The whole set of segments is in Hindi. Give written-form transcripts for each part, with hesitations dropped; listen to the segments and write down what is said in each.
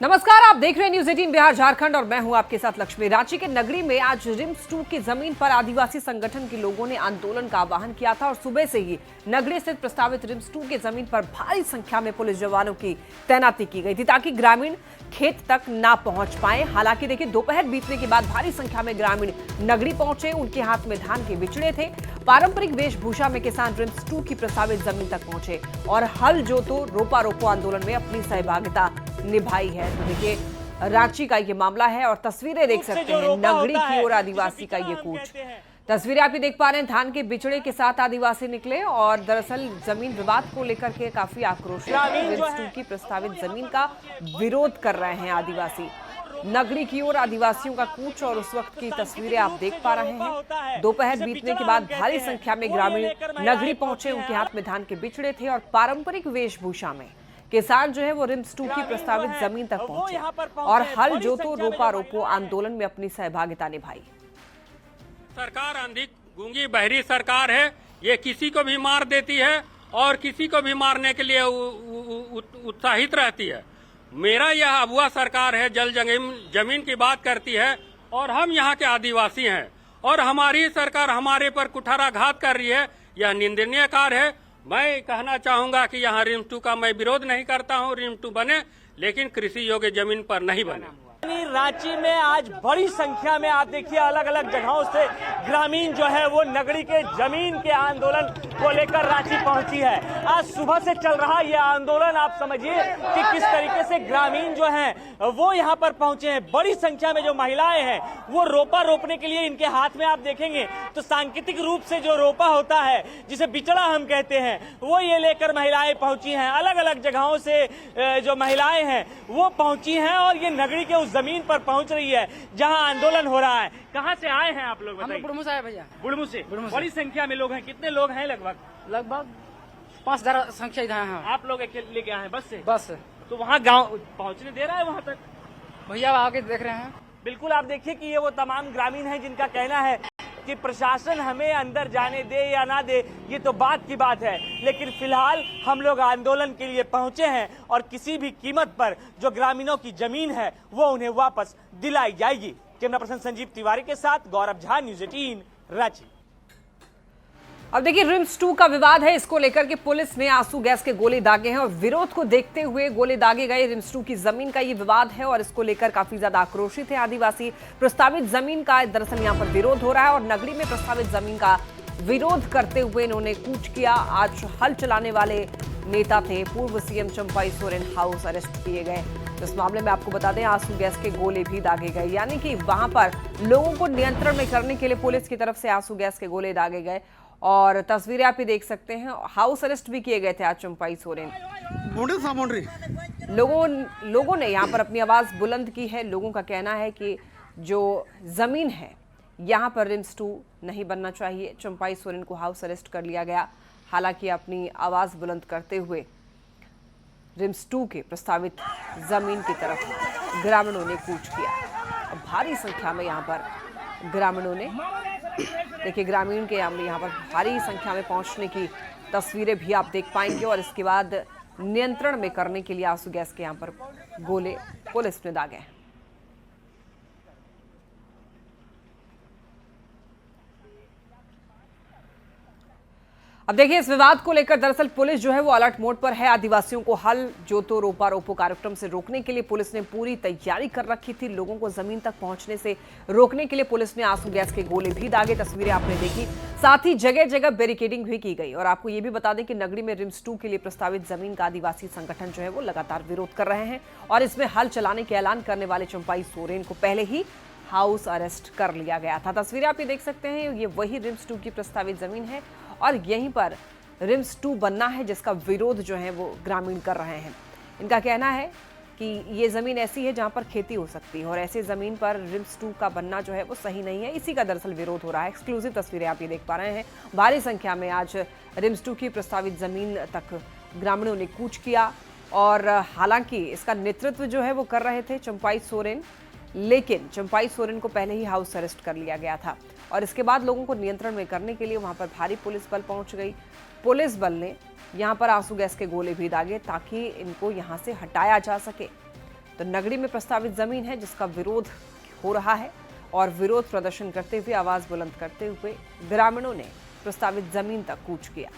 नमस्कार, आप देख रहे हैं न्यूज 18 बिहार झारखंड और मैं हूं आपके साथ लक्ष्मी। रांची के नगरी में आज रिम्स 2 की जमीन पर आदिवासी संगठन के लोगों ने आंदोलन का आह्वान किया था और सुबह से ही नगरी स्थित प्रस्तावित रिम्स 2 की जमीन पर भारी संख्या में पुलिस जवानों की तैनाती की गई थी ताकि ग्रामीण खेत तक ना पहुंच पाए। हालांकि देखिए, दोपहर बीतने के बाद भारी संख्या में ग्रामीण नगरी पहुंचे। उनके हाथ में धान के बिचड़े थे। पारंपरिक वेशभूषा में किसान रिम्स 2 की प्रस्तावित जमीन तक पहुंचे और हल जोतो रोपा रोपो आंदोलन में अपनी सहभागिता निभाई है। तो देखिए, रांची का ये मामला है और तस्वीरें देख सकते हैं नगरी की ओर आदिवासी का ये कूच। तस्वीरें आप ये देख पा रहे हैं, धान के बिचड़े के साथ आदिवासी निकले और दरअसल जमीन विवाद को लेकर के काफी आक्रोशित रिम्स 2 की प्रस्तावित जमीन का विरोध कर रहे हैं आदिवासी। नगरी की ओर आदिवासियों का कूच और उस वक्त की तस्वीरें आप देख पा रहे हैं। दोपहर बीतने के बाद भारी संख्या में ग्रामीण नगरी पहुंचे। उनके हाथ में धान के बिचड़े थे और पारंपरिक वेशभूषा में किसान जो है वो रिम्स 2 की प्रस्तावित जमीन तक पहुंचे और हल जोतो रोपा रोपो आंदोलन में अपनी सहभागिता निभाई। सरकार अंधी गूंगी बहरी सरकार है। ये किसी को भी मार देती है और किसी को भी मारने के लिए उत्साहित रहती है। मेरा यह अबुआ सरकार है, जल जमीन की बात करती है और हम यहाँ के आदिवासी हैं और हमारी सरकार हमारे पर कुठाराघात कर रही है। यह निंदनीय कार्य है। मैं कहना चाहूंगा कि यहाँ रिम्स 2 का मैं विरोध नहीं करता हूँ, रिम्स 2 बने, लेकिन कृषि योग्य जमीन पर नहीं बने। रांची में आज बड़ी संख्या में आप देखिए अलग अलग जगहों से ग्रामीण जो है वो नगरी के जमीन के आंदोलन को लेकर रांची पहुंची है। आज सुबह से चल रहा ये आंदोलन आप समझिए कि किस तरीके से ग्रामीण जो हैं वो यहाँ पर पहुंचे हैं। बड़ी संख्या में जो महिलाएं हैं वो रोपा रोपने के लिए, इनके हाथ में आप देखेंगे तो सांकेतिक रूप से जो रोपा होता है जिसे बिचड़ा हम कहते हैं, वो ये लेकर महिलाएं पहुंची हैं। अलग अलग जगहों से जो महिलाएं हैं वो पहुंची हैं और ये नगरी के उस जमीन पर पहुंच रही है जहां आंदोलन हो रहा है। कहां से आए हैं आप लोग? हम लोग बुढ़मू से आए भैया। बुढ़मू से। बड़ी संख्या में लोग हैं। कितने लोग हैं? लगभग 5,000 संख्या इधर है। आप लोग लेके आए हैं बस से? बस। तो वहाँ गांव पहुंचने दे रहा है वहाँ तक? भैया आगे देख रहे हैं। बिल्कुल, आप देखिए कि ये वो तमाम ग्रामीण हैं जिनका कहना है कि प्रशासन हमें अंदर जाने दे या ना दे ये तो बात की बात है, लेकिन फिलहाल हम लोग आंदोलन के लिए पहुंचे हैं और किसी भी कीमत पर जो ग्रामीणों की जमीन है वो उन्हें वापस दिलाई जाएगी। कैमरा पर्सन संजीव तिवारी के साथ गौरव झा, न्यूज 18 रांची। अब देखिए, रिम्स 2 का विवाद है, इसको लेकर के पुलिस ने आंसू गैस के गोले दागे हैं और विरोध को देखते हुए गोले दागे गए। रिम्स 2 की जमीन का ये विवाद है और इसको लेकर काफी ज्यादा आक्रोशित है आदिवासी। प्रस्तावित जमीन का दरअसल यहाँ पर विरोध हो रहा है और नगरी में प्रस्तावित जमीन का विरोध करते हुए इन्होंने कूच किया। आज हल चलाने वाले नेता थे पूर्व CM Champai Soren, house arrest किए गए। इस मामले में आपको बता दें, आंसू गैस के गोले भी दागे गए, यानी कि वहां पर लोगों को नियंत्रण में करने के लिए पुलिस की तरफ से आंसू गैस के गोले दागे गए और तस्वीरें आप ही देख सकते हैं। हाउस अरेस्ट भी किए गए थे आज चंपाई सोरेन। लोगों ने यहाँ पर अपनी आवाज बुलंद की है। लोगों का कहना है कि जो जमीन है यहाँ पर रिम्स 2 नहीं बनना चाहिए। चंपाई सोरेन को हाउस अरेस्ट कर लिया गया। हालांकि अपनी आवाज बुलंद करते हुए रिम्स 2 के प्रस्तावित जमीन की तरफ ग्रामीणों ने कूच किया। भारी संख्या में यहाँ पर ग्रामीणों ने, देखिए ग्रामीण के यहाँ पर भारी संख्या में पहुंचने की तस्वीरें भी आप देख पाएंगे और इसके बाद नियंत्रण में करने के लिए आंसू गैस के यहाँ पर गोले पुलिस ने दागे हैं। अब देखिए, इस विवाद को लेकर दरअसल पुलिस जो है वो अलर्ट मोड पर है। आदिवासियों को हल जोतो रोपा रोपो कार्यक्रम से रोकने के लिए पुलिस ने पूरी तैयारी कर रखी थी। लोगों को जमीन तक पहुंचने से रोकने के लिए पुलिस ने आंसू गैस के गोले भी दागे। तस्वीरें आपने देखी। साथ ही जगह जगह बैरिकेडिंग भी की गई और आपको ये भी बता दें कि नगरी में रिम्स 2 के लिए प्रस्तावित जमीन का आदिवासी संगठन जो है वो लगातार विरोध कर रहे हैं और इसमें हल चलाने के ऐलान करने वाले चंपाई सोरेन को पहले ही हाउस अरेस्ट कर लिया गया था। तस्वीरें आप ये देख सकते हैं, ये वही रिम्स 2 की प्रस्तावित जमीन है और यहीं पर रिम्स 2 बनना है जिसका विरोध जो है वो ग्रामीण कर रहे हैं। इनका कहना है कि ये ज़मीन ऐसी है जहां पर खेती हो सकती है और ऐसे ज़मीन पर रिम्स 2 का बनना जो है वो सही नहीं है। इसी का दरअसल विरोध हो रहा है। एक्सक्लूसिव तस्वीरें आप ये देख पा रहे हैं। भारी संख्या में आज रिम्स 2 की प्रस्तावित ज़मीन तक ग्रामीणों ने कूच किया और हालांकि इसका नेतृत्व जो है वो कर रहे थे चंपाई सोरेन, लेकिन चंपाई सोरेन को पहले ही हाउस अरेस्ट कर लिया गया था और इसके बाद लोगों को नियंत्रण में करने के लिए वहां पर भारी पुलिस बल पहुंच गई। पुलिस बल ने यहां पर आंसू गैस के गोले भी दागे ताकि इनको यहां से हटाया जा सके। तो नगरी में प्रस्तावित जमीन है जिसका विरोध हो रहा है और विरोध प्रदर्शन करते हुए आवाज बुलंद करते हुए ग्रामीणों ने प्रस्तावित जमीन तक कूच किया।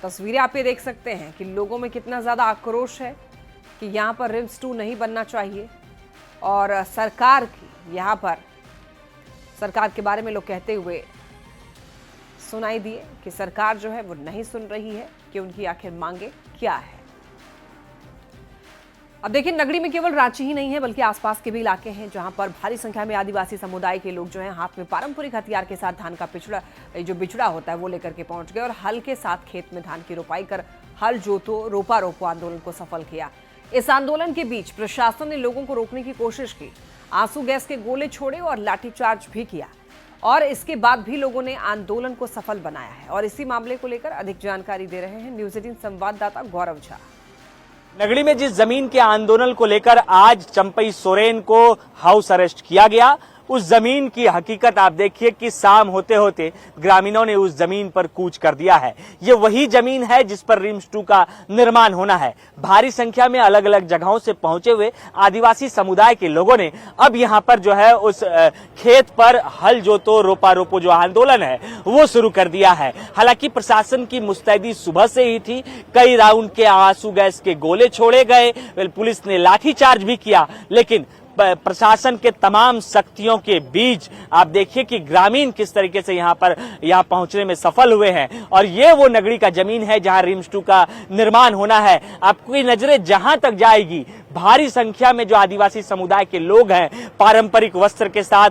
तस्वीरें आप ये देख सकते हैं कि लोगों में कितना ज्यादा आक्रोश है कि यहाँ पर रिम्स 2 नहीं बनना चाहिए और सरकार की यहाँ पर सरकार के बारे में लोग कहते हुए सुनाई दिए कि सरकार जो है वो नहीं सुन रही है कि उनकी आखिर मांगे क्या है। अब देखिए, नगरी में केवल रांची ही नहीं है बल्कि आसपास के भी इलाके हैं जहां पर भारी संख्या में आदिवासी समुदाय के लोग जो हैं हाथ में पारंपरिक हथियार के साथ धान का बिचड़ा होता है वो लेकर के पहुंच गए और हल के साथ खेत में धान की रोपाई कर हल जोतो रोपा रोपो आंदोलन को सफल किया। इस आंदोलन के बीच प्रशासन ने लोगों को रोकने की कोशिश की, आंसू गैस के गोले छोड़े और लाठीचार्ज भी किया और इसके बाद भी लोगों ने आंदोलन को सफल बनाया है। और इसी मामले को लेकर अधिक जानकारी दे रहे हैं न्यूज़ 18 संवाददाता गौरव झा। नगरी में जिस जमीन के आंदोलन को लेकर आज चंपई सोरेन को हाउस अरेस्ट किया गया, उस जमीन की हकीकत आप देखिए कि शाम होते होते ग्रामीणों ने उस जमीन पर कूच कर दिया है। ये वही जमीन है जिस पर रिम्स 2 का निर्माण होना है। भारी संख्या में अलग अलग जगहों से पहुंचे हुए आदिवासी समुदाय के लोगों ने अब यहाँ पर जो है उस खेत पर हल जोतो रोपा रोपो जो आंदोलन है वो शुरू कर दिया है। हालांकि प्रशासन की मुस्तैदी सुबह से ही थी, कई राउंड के आंसू गैस के गोले छोड़े गए, पुलिस ने लाठीचार्ज भी किया, लेकिन प्रशासन के तमाम शक्तियों के बीच आप देखिए कि ग्रामीण किस तरीके से यहाँ पहुंचने में सफल हुए हैं। और ये वो नगरी का जमीन है जहां रिम्स 2 का निर्माण होना है। आपकी नजरें जहां तक जाएगी, भारी संख्या में जो आदिवासी समुदाय के लोग हैं पारंपरिक वस्त्र के साथ,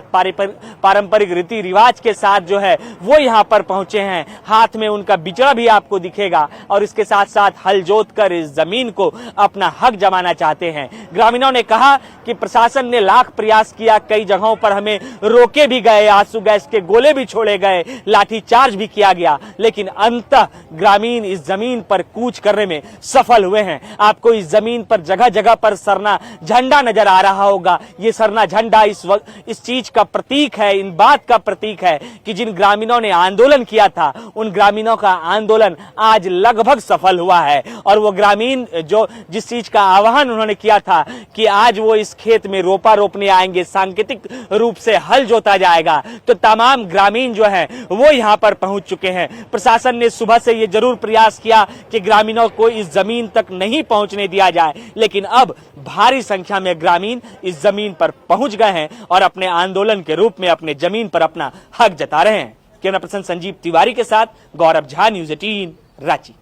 पारंपरिक रीति रिवाज के साथ जो है वो यहाँ पर पहुंचे हैं। हाथ में उनका बिचड़ा भी आपको दिखेगा और इसके साथ साथ हल जोत कर इस जमीन को अपना हक जमाना चाहते हैं। ग्रामीणों ने कहा कि प्रशासन ने लाख प्रयास किया, कई जगहों पर हमें रोके भी गए, आंसू गैस के गोले भी छोड़े गए, लाठीचार्ज भी किया गया, लेकिन अंततः ग्रामीण इस जमीन पर कूच करने में सफल हुए हैं। आपको इस जमीन पर जगह जगह पर सरना झंडा नजर आ रहा होगा। ये सरना झंडा इस चीज का प्रतीक है, इन बात का प्रतीक है कि जिन ग्रामीणों ने आंदोलन किया था उन ग्रामीणों का आंदोलन आज लगभग सफल हुआ है। और वो ग्रामीण जो जिस चीज का आह्वान उन्होंने किया था कि आज वो इस खेत में रोपा रोपने आएंगे, सांकेतिक रूप से हल जोता जाएगा, तो तमाम ग्रामीण जो है वो यहाँ पर पहुंच चुके हैं। प्रशासन ने सुबह से ये जरूर प्रयास किया कि ग्रामीणों को इस जमीन तक नहीं पहुंचने दिया जाए, लेकिन अब भारी संख्या में ग्रामीण इस जमीन पर पहुंच गए हैं और अपने आंदोलन के रूप में अपने जमीन पर अपना हक जता रहे हैं। कैमरा पर्सन संजीव तिवारी के साथ गौरव झा, न्यूज़ 18 रांची।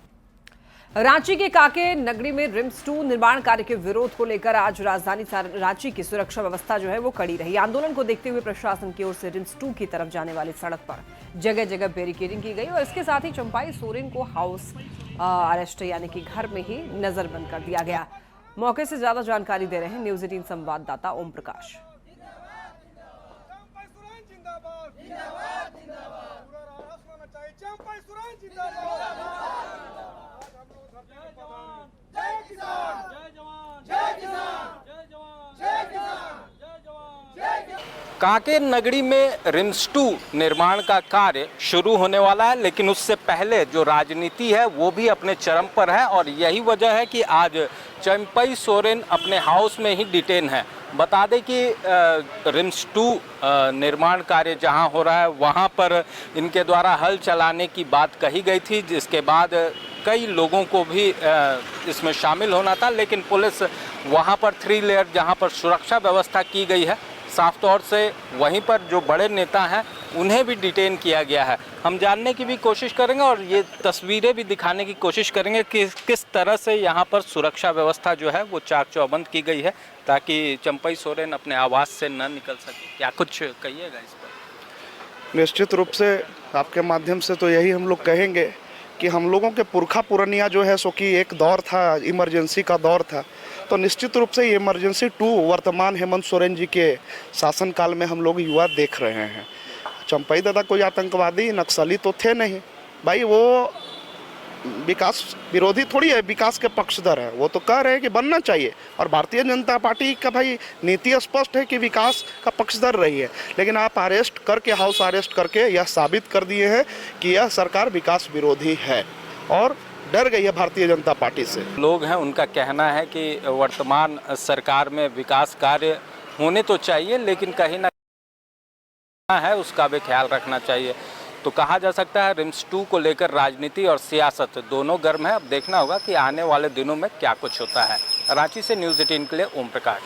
रांची के काके नगरी में रिम्स 2 निर्माण कार्य के विरोध को लेकर आज राजधानी रांची की सुरक्षा व्यवस्था जो है वो कड़ी रही। आंदोलन को देखते हुए प्रशासन की ओर से रिम्स 2 की तरफ जाने वाली सड़क पर जगह जगह बैरिकेडिंग की गई और इसके साथ ही चंपाई सोरेन को हाउस अरेस्ट यानी कि घर में ही नजरबंद कर दिया गया। मौके से ज्यादा जानकारी दे रहे हैं न्यूज़ 18 संवाददाता ओम प्रकाश। कांकेर नगरी में रिम्स 2 निर्माण का कार्य शुरू होने वाला है, लेकिन उससे पहले जो राजनीति है वो भी अपने चरम पर है और यही वजह है कि आज चंपई सोरेन अपने हाउस में ही डिटेन है। बता दें कि रिम्स 2 निर्माण कार्य जहां हो रहा है वहां पर इनके द्वारा हल चलाने की बात कही गई थी, जिसके बाद कई लोगों को भी इसमें शामिल होना था, लेकिन पुलिस वहां पर 3 लेयर जहां पर सुरक्षा व्यवस्था की गई है, साफ तौर से वहीं पर जो बड़े नेता हैं उन्हें भी डिटेन किया गया है। हम जानने की भी कोशिश करेंगे और ये तस्वीरें भी दिखाने की कोशिश करेंगे कि किस तरह से यहाँ पर सुरक्षा व्यवस्था जो है वो चाक चौबंद की गई है ताकि चंपई सोरेन अपने आवास से न निकल सके। क्या कुछ कहिएगा इस पर? निश्चित रूप से आपके माध्यम से तो यही हम लोग कहेंगे कि हम लोगों के पुरखा पुरनिया जो है सो कि एक दौर था, इमरजेंसी का दौर था, तो निश्चित रूप से ये इमरजेंसी 2 वर्तमान हेमंत सोरेन जी के शासनकाल में हम लोग युवा देख रहे हैं। चंपई दादा कोई आतंकवादी नक्सली तो थे नहीं भाई, वो विकास विरोधी थोड़ी है, विकास के पक्षधर है। वो तो कह रहे हैं कि बनना चाहिए, और भारतीय जनता पार्टी का भाई नीति स्पष्ट है कि विकास का पक्षधर रही है। लेकिन आप अरेस्ट करके, हाउस अरेस्ट करके यह साबित कर दिए हैं कि यह सरकार विकास विरोधी है और डर गई है भारतीय जनता पार्टी से। लोग हैं, उनका कहना है कि वर्तमान सरकार में विकास कार्य होने तो चाहिए, लेकिन कहीं ना है उसका भी ख्याल रखना चाहिए। तो कहा जा सकता है रिम्स 2 को लेकर राजनीति और सियासत दोनों गर्म है। अब देखना होगा कि आने वाले दिनों में क्या कुछ होता है। रांची से न्यूज़ 18 के लिए ओम प्रकाश।